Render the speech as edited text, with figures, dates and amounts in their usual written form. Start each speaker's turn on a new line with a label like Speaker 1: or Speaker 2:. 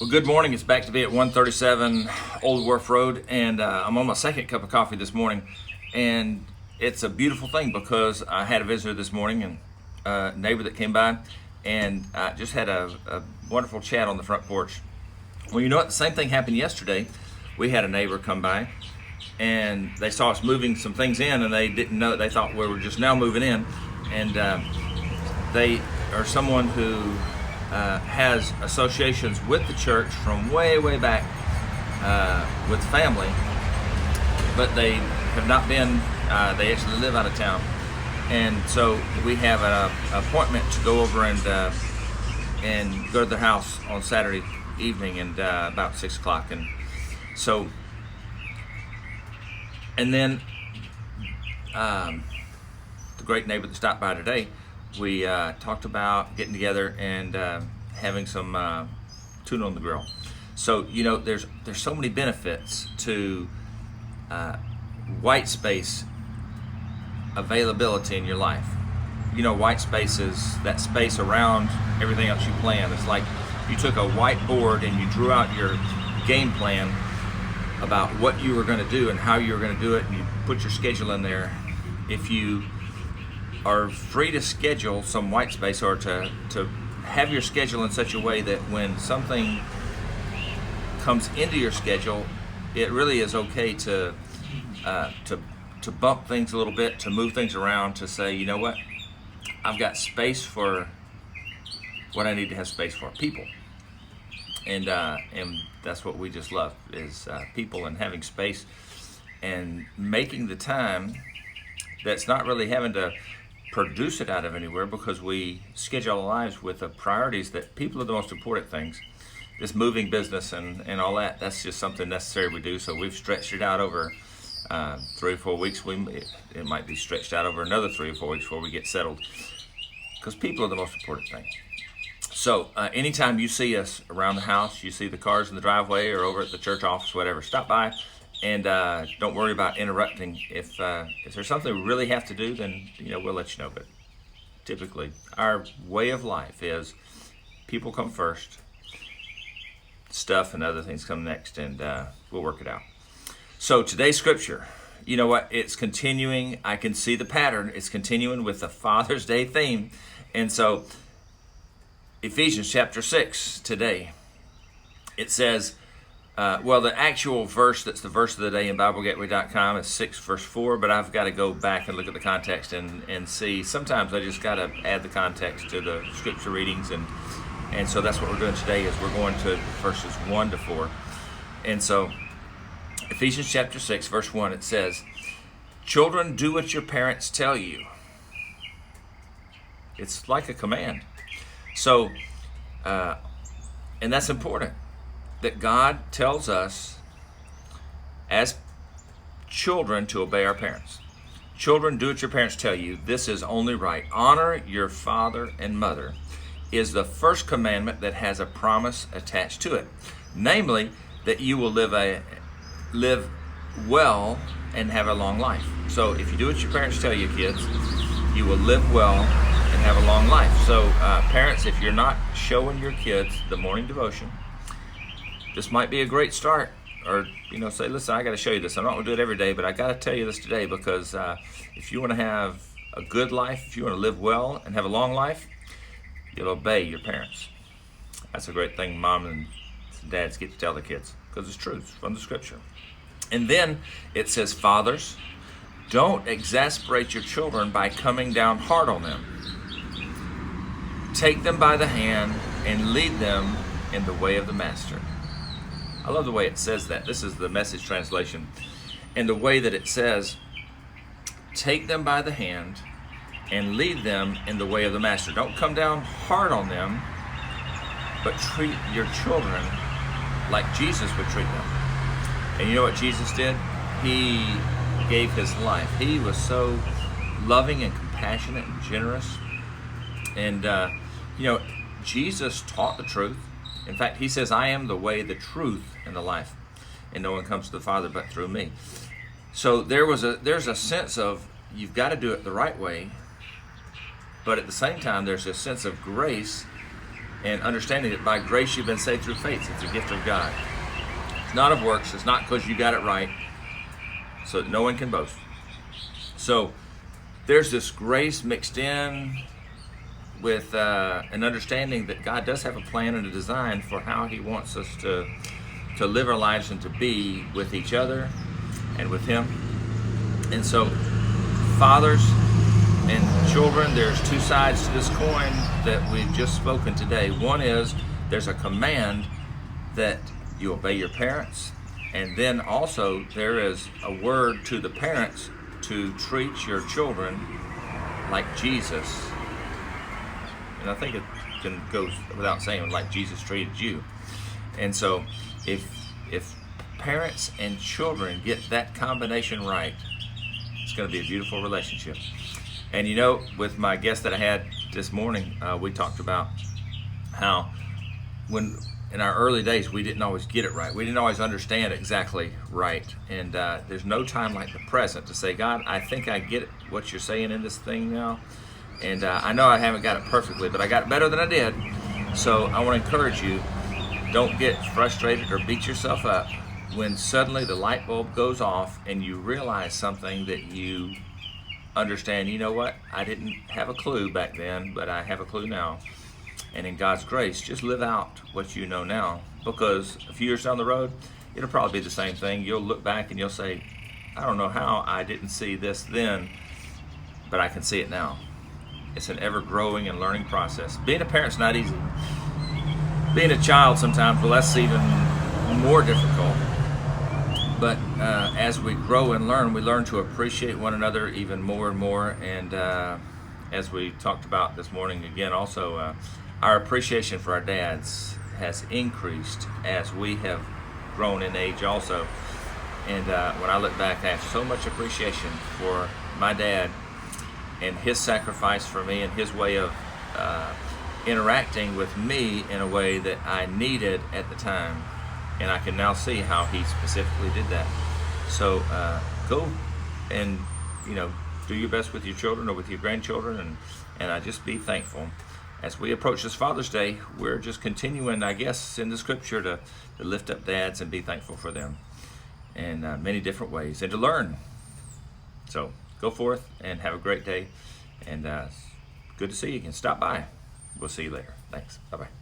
Speaker 1: Well, good morning. It's back to be at 137 Old Wharf Road, and I'm on my second cup of coffee this morning, and it's a beautiful thing because I had a visitor this morning and a neighbor that came by, and I just had a wonderful chat on the front porch. Well, you know what? The same thing happened yesterday. We had a neighbor come by, and they saw us moving some things in, and they didn't know. They thought we were just now moving in, and they are someone who has associations with the church from way back with family, but they have not been, they actually live out of town. And so we have an appointment to go over and go to their house on Saturday evening and about 6 o'clock. And so, and then the great neighbor that stopped by today, we talked about getting together and having some tuna on the grill. So, you know, there's so many benefits to white space availability in your life. You know, white space is that space around everything else you plan. It's like you took a whiteboard and you drew out your game plan about what you were going to do and how you were going to do it, and you put your schedule in there. If you are free to schedule some white space, or to have your schedule in such a way that when something comes into your schedule, it really is okay to bump things a little bit, to move things around, to say, you know what, I've got space for what I need to have space for, people. And that's what we just love, is people and having space and making the time that's not really having to produce it out of anywhere, because we schedule our lives with the priorities that people are the most important things. This moving business and all that, that's just something necessary we do. So we've stretched it out over 3 or 4 weeks. It might be stretched out over another 3 or 4 weeks before we get settled, because people are the most important thing. So anytime you see us around the house, you see the cars in the driveway or over at the church office, whatever, stop by. And don't worry about interrupting. If there's something we really have to do, then we'll let you know. But typically, our way of life is people come first, stuff and other things come next, and we'll work it out. So today's scripture, you know what? It's continuing. I can see the pattern. It's continuing with the Father's Day theme, and so Ephesians chapter 6 today. It says. Well, the actual verse that's the verse of the day in BibleGateway.com is 6 verse 4, but I've got to go back and look at the context and see. Sometimes I just got to add the context to the scripture readings, and so that's what we're doing today, is we're going to verses 1 to 4. And so Ephesians chapter 6 verse 1, it says, "Children, do what your parents tell you." It's like a command. So, and that's important, that God tells us as children to obey our parents. Children, do what your parents tell you. This is only right. Honor your father and mother is the first commandment that has a promise attached to it, namely that you will live well and have a long life. So if you do what your parents tell you, kids, you will live well and have a long life. So parents, if you're not showing your kids the morning devotion, this might be a great start. Or say, listen, I got to show you this. I'm not going to do it every day, but I got to tell you this today, because if you want to have a good life, if you want to live well and have a long life, you'll obey your parents. That's a great thing mom and dads get to tell the kids, because it's true. It's from the scripture. And then it says, fathers, don't exasperate your children by coming down hard on them. Take them by the hand and lead them in the way of the master. I love the way it says that. This is the Message translation. And the way that it says, take them by the hand and lead them in the way of the master. Don't come down hard on them, but treat your children like Jesus would treat them. And you know what Jesus did? He gave his life. He was so loving and compassionate and generous. And, Jesus taught the truth. In fact, he says, I am the way, the truth, and the life, and no one comes to the Father but through me. So there's a sense of, you've got to do it the right way, but at the same time, there's a sense of grace and understanding that by grace you've been saved through faith. It's a gift of God. It's not of works. It's not because you got it right, so that no one can boast. So there's this grace mixed in with an understanding that God does have a plan and a design for how He wants us to live our lives and to be with each other and with Him. And so fathers and children, there's two sides to this coin that we've just spoken today. One is there's a command that you obey your parents, and then also there is a word to the parents to treat your children like Jesus. And I think it can go without saying, like Jesus treated you. And so if parents and children get that combination right, it's going to be a beautiful relationship. And you know, with my guest that I had this morning, we talked about how when in our early days we didn't always get it right. We didn't always understand exactly right. And there's no time like the present to say, God, I think I get what you're saying in this thing now. And I know I haven't got it perfectly, but I got it better than I did. So I want to encourage you, don't get frustrated or beat yourself up when suddenly the light bulb goes off and you realize something that you understand. You know what? I didn't have a clue back then, but I have a clue now. And in God's grace, just live out what you know now, because a few years down the road, it'll probably be the same thing. You'll look back and you'll say, I don't know how I didn't see this then, but I can see it now. It's an ever-growing and learning process. Being a parent's not easy. Being a child sometimes, well, that's even more difficult. But as we grow and learn, we learn to appreciate one another even more and more. And as we talked about this morning again, also, our appreciation for our dads has increased as we have grown in age also. And when I look back, I have so much appreciation for my dad and his sacrifice for me and his way of interacting with me in a way that I needed at the time. And I can now see how he specifically did that. So go and, do your best with your children or with your grandchildren, and I just be thankful. As we approach this Father's Day, we're just continuing, I guess, in the scripture to lift up dads and be thankful for them in many different ways and to learn. So go forth and have a great day, and good to see you again. Stop by. We'll see you later. Thanks. Bye-bye.